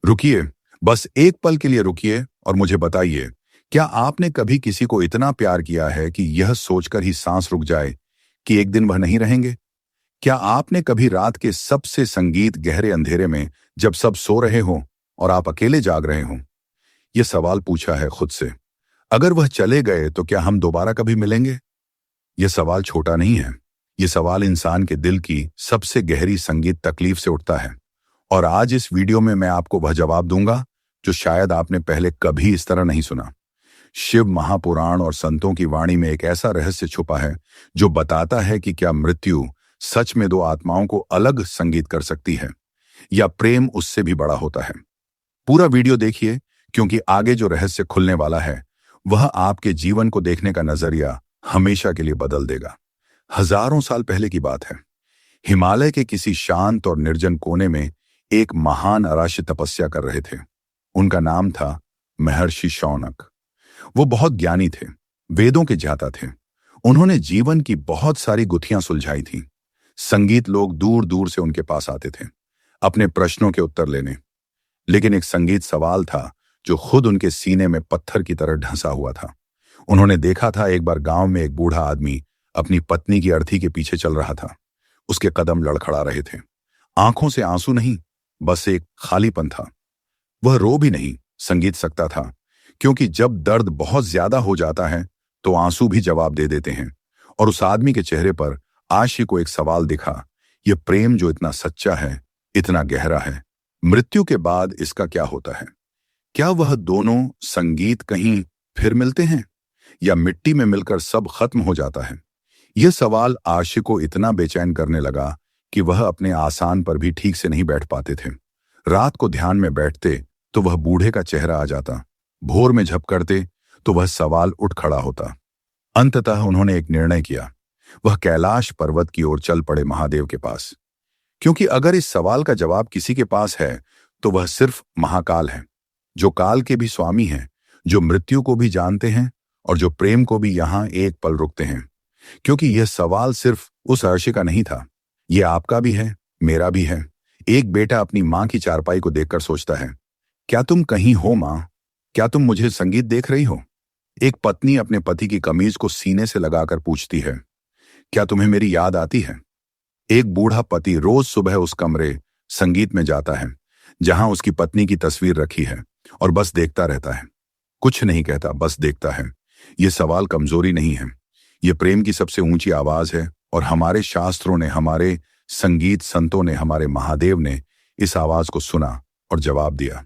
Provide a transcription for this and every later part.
रुकिए, बस एक पल के लिए रुकिए और मुझे बताइए, क्या आपने कभी किसी को इतना प्यार किया है कि यह सोचकर ही सांस रुक जाए कि एक दिन वह नहीं रहेंगे? क्या आपने कभी रात के सबसे संगीत गहरे अंधेरे में, जब सब सो रहे हों और आप अकेले जाग रहे हों, यह सवाल पूछा है खुद से, अगर वह चले गए तो क्या हम दोबारा कभी मिलेंगे? यह सवाल छोटा नहीं है। यह सवाल इंसान के दिल की सबसे गहरी संगीत तकलीफ से उठता है। और आज इस वीडियो में मैं आपको वह जवाब दूंगा जो शायद आपने पहले कभी इस तरह नहीं सुना। शिव महापुराण और संतों की वाणी में एक ऐसा रहस्य छुपा है जो बताता है कि क्या मृत्यु सच में दो आत्माओं को अलग संगीत कर सकती है, या प्रेम उससे भी बड़ा होता है। पूरा वीडियो देखिए, क्योंकि आगे जो रहस्य खुलने वाला है वह आपके जीवन को देखने का नजरिया हमेशा के लिए बदल देगा। हजारों साल पहले की बात है। हिमालय के किसी शांत और निर्जन कोने में एक महान अराशी तपस्या कर रहे थे। उनका नाम था महर्षि शौनक। वो बहुत ज्ञानी थे, वेदों के ज्ञाता थे। उन्होंने जीवन की बहुत सारी गुत्थियां सुलझाई थी। संगीत लोग दूर दूर से उनके पास आते थे अपने प्रश्नों के उत्तर लेने। लेकिन एक संगीत सवाल था जो खुद उनके सीने में पत्थर की तरह ढंसा हुआ था। उन्होंने देखा था, एक बार गांव में एक बूढ़ा आदमी अपनी पत्नी की अर्थी के पीछे चल रहा था। उसके कदम लड़खड़ा रहे थे। आंखों से आंसू नहीं, बस एक खालीपन था। वह रो भी नहीं संगीत सकता था, क्योंकि जब दर्द बहुत ज्यादा हो जाता है तो आंसू भी जवाब दे देते हैं। और उस आदमी के चेहरे पर आशिक को एक सवाल दिखा, यह प्रेम जो इतना सच्चा है, इतना गहरा है, मृत्यु के बाद इसका क्या होता है? क्या वह दोनों संगीत कहीं फिर मिलते हैं, या मिट्टी में मिलकर सब खत्म हो जाता है? यह सवाल आशिक को इतना बेचैन करने लगा कि वह अपने आसान पर भी ठीक से नहीं बैठ पाते थे। रात को ध्यान में बैठते तो वह बूढ़े का चेहरा आ जाता, भोर में झप करते तो वह सवाल उठ खड़ा होता। अंततः उन्होंने एक निर्णय किया। वह कैलाश पर्वत की ओर चल पड़े महादेव के पास, क्योंकि अगर इस सवाल का जवाब किसी के पास है तो वह सिर्फ महाकाल है, जो काल के भी स्वामी हैं, जो मृत्यु को भी जानते हैं और जो प्रेम को भी यहां एक पल रुकते हैं। क्योंकि यह सवाल सिर्फ उस अर्शी का नहीं था, यह आपका भी है, मेरा भी है। एक बेटा अपनी मां की चारपाई को देखकर सोचता है, क्या तुम कहीं हो मां? क्या तुम मुझे संगीत देख रही हो? एक पत्नी अपने पति की कमीज को सीने से लगाकर पूछती है, क्या तुम्हें मेरी याद आती है? एक बूढ़ा पति रोज सुबह उस कमरे संगीत में जाता है जहां उसकी पत्नी की तस्वीर रखी है, और बस देखता रहता है, कुछ नहीं कहता, बस देखता है। यह सवाल कमजोरी नहीं है, यह प्रेम की सबसे ऊंची आवाज है। और हमारे शास्त्रों ने, हमारे संगीत संतों ने, हमारे महादेव ने इस आवाज को सुना और जवाब दिया।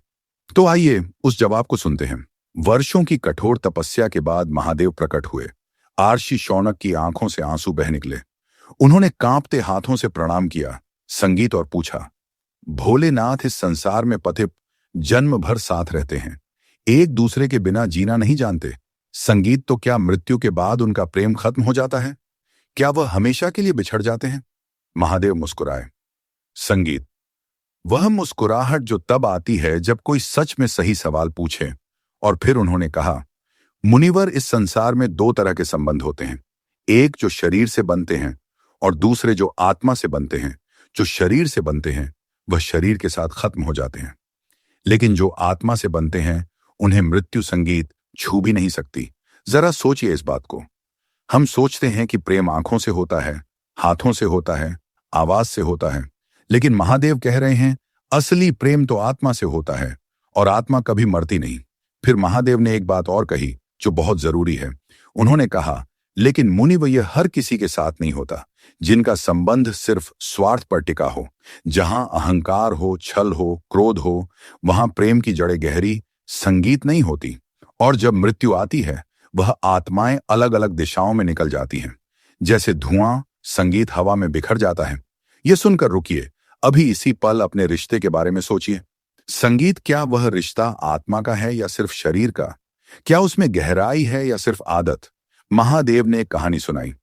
तो आइए उस जवाब को सुनते हैं। वर्षों की कठोर तपस्या के बाद महादेव प्रकट हुए। आर्षि शौनक की आंखों से आंसू बह निकले। उन्होंने कांपते हाथों से प्रणाम किया संगीत और पूछा, भोलेनाथ, इस संसार में पथित जन्म भर साथ रहते हैं, एक दूसरे के बिना जीना नहीं जानते। संगीत, तो क्या मृत्यु के बाद उनका प्रेम खत्म हो जाता है? क्या वह हमेशा के लिए बिछड़ जाते हैं? महादेव मुस्कुराए। संगीत, वह मुस्कुराहट जो तब आती है जब कोई सच में सही सवाल पूछे। और फिर उन्होंने कहा, मुनिवर, इस संसार में दो तरह के संबंध होते हैं, एक जो शरीर से बनते हैं और दूसरे जो आत्मा से बनते हैं। जो शरीर से बनते हैं वह शरीर के साथ खत्म हो जाते हैं, लेकिन जो आत्मा से बनते हैं उन्हें मृत्यु संगीत छू भी नहीं सकती। जरा सोचिए इस बात को। हम सोचते हैं कि प्रेम आंखों से होता है, हाथों से होता है, आवाज से होता है, लेकिन महादेव कह रहे हैं, असली प्रेम तो आत्मा से होता है, और आत्मा कभी मरती नहीं। फिर महादेव ने एक बात और कही जो बहुत जरूरी है। उन्होंने कहा, लेकिन मुनिवर, यह हर किसी के साथ नहीं होता जिनका संबंध सिर्फ स्वार्थ पर टिका हो। जहां अहंकार हो, छल हो, क्रोध हो, वहां प्रेम की जड़ें गहरी, संगीत नहीं होती। और जब मृत्यु आती है वह आत्माएं अलग अलग दिशाओं में निकल जाती हैं। जैसे धुआं, संगीत हवा में बिखर जाता है। यह सुनकर रुकिए, अभी इसी पल अपने रिश्ते के बारे में सोचिए। संगीत, क्या वह रिश्ता आत्मा का है या सिर्फ शरीर का? क्या उसमें गहराई है या सिर्फ आदत? महादेव ने एक कहानी सुनाई।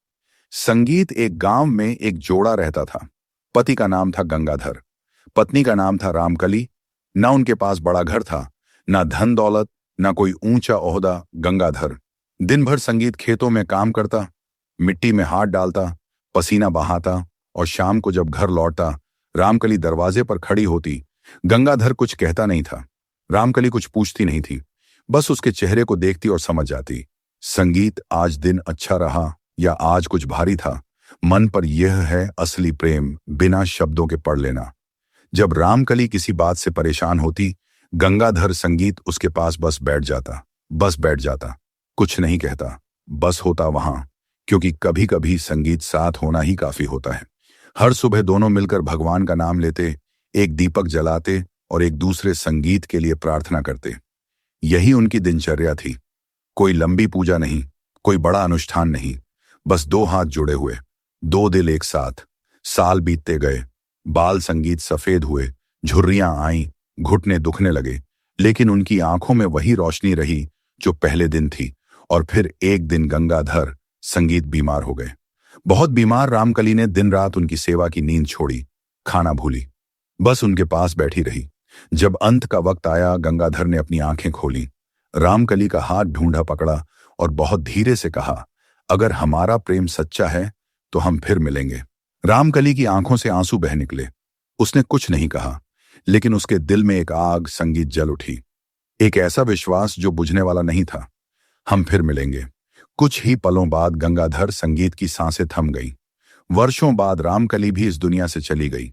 संगीत, एक गांव में एक जोड़ा रहता था। पति का नाम था गंगाधर, पत्नी का नाम था रामकली। ना उनके पास बड़ा घर था, ना धन दौलत, ना कोई ऊंचा ओहदा। गंगाधर दिन भर संगीत खेतों में काम करता, मिट्टी में हाथ डालता, पसीना बहाता, और शाम को जब घर लौटता रामकली दरवाजे पर खड़ी होती गंगाधर कुछ कहता नहीं था। रामकली कुछ पूछती नहीं थी, बस उसके चेहरे को देखती और समझ जाती। संगीत, आज दिन अच्छा रहा या आज कुछ भारी था, मन पर यह है असली प्रेम, बिना शब्दों के पढ़ लेना। जब रामकली किसी बात से परेशान होती, गंगाधर संगीत उसके पास बस बैठ जाता, कुछ नहीं कहता, बस होता वहां, क्योंकि कभी कभी संगीत साथ होना ही काफी होता है। हर सुबह दोनों मिलकर भगवान का नाम लेते, एक दीपक जलाते और एक दूसरे संगीत के लिए प्रार्थना करते। यही उनकी दिनचर्या थी। कोई लंबी पूजा नहीं, कोई बड़ा अनुष्ठान नहीं, बस दो हाथ जुड़े हुए, दो दिल एक साथ। साल बीतते गए, बाल संगीत सफेद हुए, झुर्रियां आईं, घुटने दुखने लगे, लेकिन उनकी आंखों में वही रोशनी रही जो पहले दिन थी। और फिर एक दिन गंगाधर संगीत बीमार हो गए, बहुत बीमार। रामकली ने दिन रात उनकी सेवा की नींद छोड़ी, खाना भूली, बस उनके पास बैठी रही। जब अंत का वक्त आया, गंगाधर ने अपनी आंखें खोली, रामकली का हाथ ढूंढा पकड़ा और बहुत धीरे से कहा, अगर हमारा प्रेम सच्चा है तो हम फिर मिलेंगे। रामकली की आंखों से आंसू बह निकले। उसने कुछ नहीं कहा, लेकिन उसके दिल में एक आग संगीत जल उठी, एक ऐसा विश्वास जो बुझने वाला नहीं था। हम फिर मिलेंगे। कुछ ही पलों बाद गंगाधर संगीत की सांसें थम गईं। वर्षों बाद रामकली भी इस दुनिया से चली गई,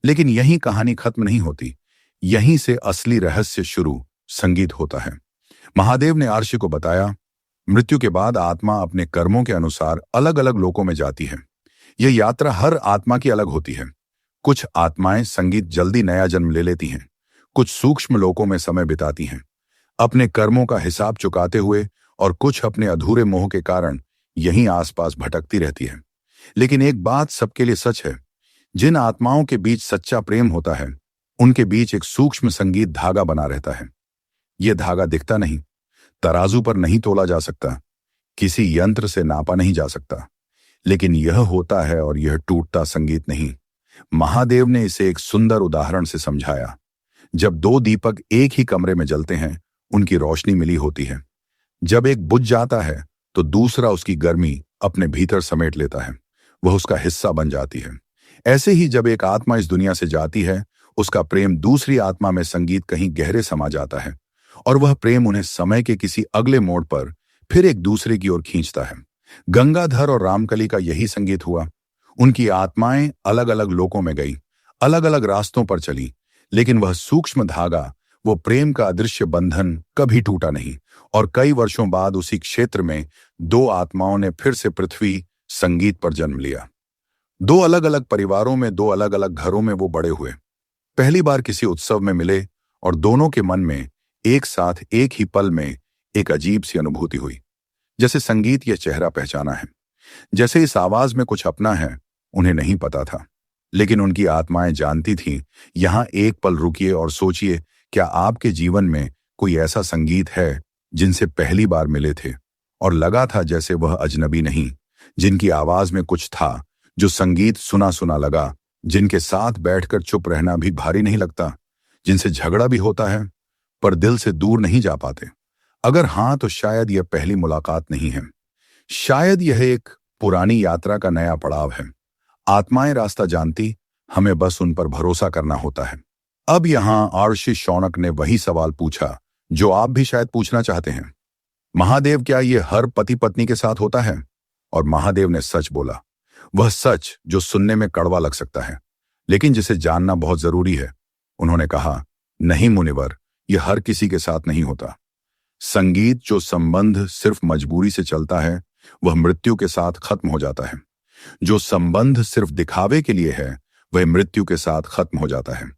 लेकिन यही कहानी खत्म नहीं होती। यहीं से असली रहस्य शुरू, संगीत होता है। महादेव ने आर्षि को बताया, मृत्यु के बाद आत्मा अपने कर्मों के अनुसार अलग अलग लोकों में जाती है। यह यात्रा हर आत्मा की अलग होती है। कुछ आत्माएं संगीत जल्दी नया जन्म ले लेती हैं, कुछ सूक्ष्म लोकों में समय बिताती हैं, अपने कर्मों का हिसाब चुकाते हुए, और कुछ अपने अधूरे मोह के कारण यहीं आसपास भटकती रहती है। लेकिन एक बात सबके लिए सच है, जिन आत्माओं के बीच सच्चा प्रेम होता है, उनके बीच एक सूक्ष्म संगीत धागा बना रहता है। यह धागा दिखता नहीं, तराजू पर नहीं तोला जा सकता, किसी यंत्र से नापा नहीं जा सकता, लेकिन यह होता है और यह टूटता संगीत नहीं। महादेव ने इसे एक सुंदर उदाहरण से समझाया। जब दो दीपक एक ही कमरे में जलते हैं, उनकी रोशनी मिली होती है। जब एक बुझ जाता है तो दूसरा उसकी गर्मी अपने भीतर समेट लेता है, वह उसका हिस्सा बन जाती है। ऐसे ही जब एक आत्मा इस दुनिया से जाती है, उसका प्रेम दूसरी आत्मा में संगीत कहीं गहरे समा जाता है, और वह प्रेम उन्हें समय के किसी अगले मोड़ पर फिर एक दूसरे की ओर खींचता है। गंगाधर और रामकली का यही संगीत हुआ। उनकी आत्माएं अलग अलग लोकों में गई, अलग अलग रास्तों पर चली, लेकिन वह सूक्ष्म धागा, वो प्रेम का अदृश्य बंधन कभी टूटा नहीं। और कई वर्षों बाद उसी क्षेत्र में दो आत्माओं ने फिर से पृथ्वी संगीत पर जन्म लिया। दो अलग अलग परिवारों में, दो अलग अलग घरों में वो बड़े हुए। पहली बार किसी उत्सव में मिले और दोनों के मन में एक साथ एक ही पल में एक अजीब सी अनुभूति हुई, जैसे संगीत यह चेहरा पहचाना है, जैसे इस आवाज में कुछ अपना है। उन्हें नहीं पता था, लेकिन उनकी आत्माएं जानती थीं। यहां एक पल रुकिए और सोचिए, क्या आपके जीवन में कोई ऐसा संगीत है जिनसे पहली बार मिले थे और लगा था जैसे वह अजनबी नहीं, जिनकी आवाज में कुछ था, जो संगीत सुना सुना लगा, जिनके साथ बैठकर चुप रहना भी भारी नहीं लगता, जिनसे झगड़ा भी होता है पर दिल से दूर नहीं जा पाते? अगर हां, तो शायद यह पहली मुलाकात नहीं है, शायद यह एक पुरानी यात्रा का नया पड़ाव है। आत्माएं रास्ता जानती, हमें बस उन पर भरोसा करना होता है। अब यहां आर्षि शौनक ने वही सवाल पूछा जो आप भी शायद पूछना चाहते हैं, महादेव, क्या यह हर पति पत्नी के साथ होता है? और महादेव ने सच बोला, वह सच जो सुनने में कड़वा लग सकता है, लेकिन जिसे जानना बहुत जरूरी है। उन्होंने कहा, नहीं मुनिवर, यह हर किसी के साथ नहीं होता। संगीत जो संबंध सिर्फ मजबूरी से चलता है, वह मृत्यु के साथ खत्म हो जाता है। जो संबंध सिर्फ दिखावे के लिए है, वह मृत्यु के साथ खत्म हो जाता है।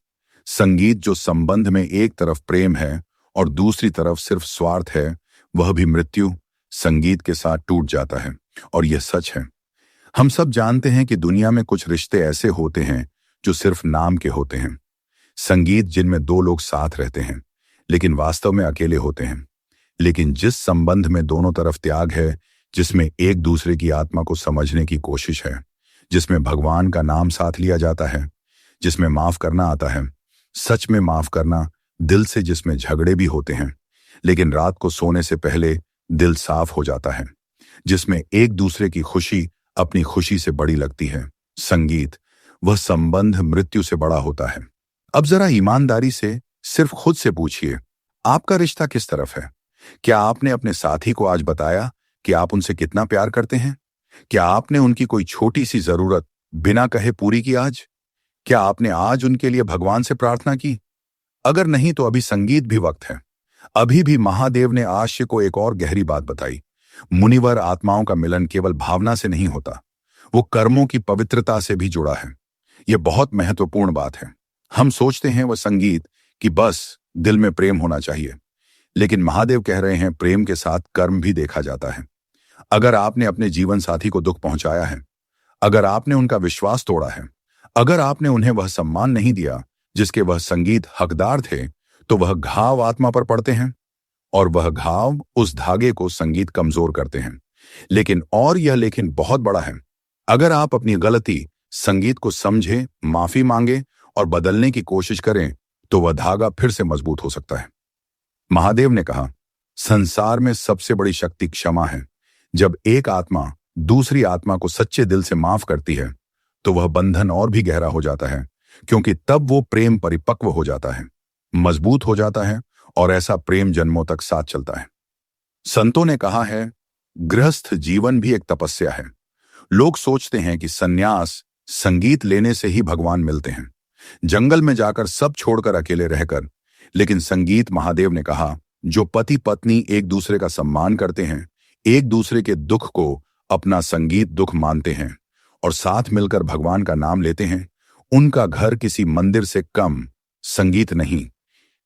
संगीत जो संबंध में एक तरफ प्रेम है और दूसरी तरफ सिर्फ स्वार्थ है, वह भी मृत्यु संगीत के साथ टूट जाता है। और यह सच है। हम सब जानते हैं कि दुनिया में कुछ रिश्ते ऐसे होते हैं जो सिर्फ नाम के होते हैं। संगीत जिनमें दो लोग साथ रहते हैं, लेकिन वास्तव में अकेले होते हैं। लेकिन जिस संबंध में दोनों तरफ त्याग है, जिसमें एक दूसरे की आत्मा को समझने की कोशिश है, जिसमें भगवान का नाम साथ लिया जाता है, जिसमें माफ करना आता है, सच में माफ करना, दिल से, जिसमें झगड़े भी होते हैं, लेकिन रात को सोने से पहले दिल साफ हो जाता है, जिसमें एक दूसरे की खुशी अपनी खुशी से बड़ी लगती है। संगीत, वह संबंध मृत्यु से बड़ा होता है। अब जरा ईमानदारी से सिर्फ खुद से पूछिए, आपका रिश्ता किस तरफ है? क्या आपने अपने साथी को आज बताया कि आप उनसे कितना प्यार करते हैं? क्या आपने उनकी कोई छोटी सी जरूरत बिना कहे पूरी की आज? क्या आपने आज उनके लिए भगवान से प्रार्थना की? अगर नहीं तो अभी संगीत भी वक्त है। अभी भी महादेव ने आश्य को एक और गहरी बात बताई। मुनिवर आत्माओं का मिलन केवल भावना से नहीं होता, वो कर्मों की पवित्रता से भी जुड़ा है। यह बहुत महत्वपूर्ण बात है। हम सोचते हैं वह संगीत कि बस दिल में प्रेम होना चाहिए, लेकिन महादेव कह रहे हैं प्रेम के साथ कर्म भी देखा जाता है। अगर आपने अपने जीवन साथी को दुख पहुंचाया है, अगर आपने उनका विश्वास तोड़ा है, अगर आपने उन्हें वह सम्मान नहीं दिया जिसके वह संगीत हकदार थे, तो वह घाव आत्मा पर पड़ते हैं और वह घाव उस धागे को संगीत कमजोर करते हैं। लेकिन बहुत बड़ा है। अगर आप अपनी गलती संगीत को समझें, माफी मांगे और बदलने की कोशिश करें, तो वह धागा फिर से मजबूत हो सकता है। महादेव ने कहा, संसार में सबसे बड़ी शक्ति क्षमा है। जब एक आत्मा दूसरी आत्मा को सच्चे दिल से माफ करती है, तो वह बंधन और भी गहरा हो जाता है, क्योंकि तब वो प्रेम परिपक्व हो जाता है, मजबूत हो जाता है और ऐसा प्रेम जन्मों तक साथ चलता है। संतों ने कहा है, गृहस्थ जीवन भी एक तपस्या है। लोग सोचते हैं कि सन्यास संगीत लेने से ही भगवान मिलते हैं, जंगल में जाकर सब छोड़कर अकेले रहकर। लेकिन संगीत, महादेव ने कहा, जो पति पत्नी एक दूसरे का सम्मान करते हैं, एक दूसरे के दुख को अपना संगीत दुख मानते हैं और साथ मिलकर भगवान का नाम लेते हैं, उनका घर किसी मंदिर से कम संगीत नहीं।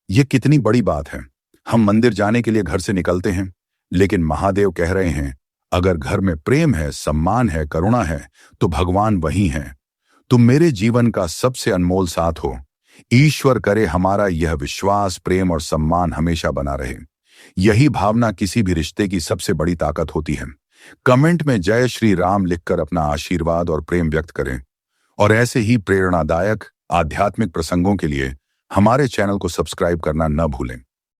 यह कितनी बड़ी बात है। हम मंदिर जाने के लिए घर से निकलते हैं, लेकिन महादेव कह रहे हैं, अगर घर में प्रेम है, सम्मान है, करुणा है, तो भगवान वही है। तुम मेरे जीवन का सबसे अनमोल साथ हो। ईश्वर करे हमारा यह विश्वास, प्रेम और सम्मान हमेशा बना रहे। यही भावना किसी भी रिश्ते की सबसे बड़ी ताकत होती है। कमेंट में जय श्री राम लिखकर अपना आशीर्वाद और प्रेम व्यक्त करें और ऐसे ही प्रेरणादायक आध्यात्मिक प्रसंगों के लिए हमारे चैनल को सब्सक्राइब करना न भूलें।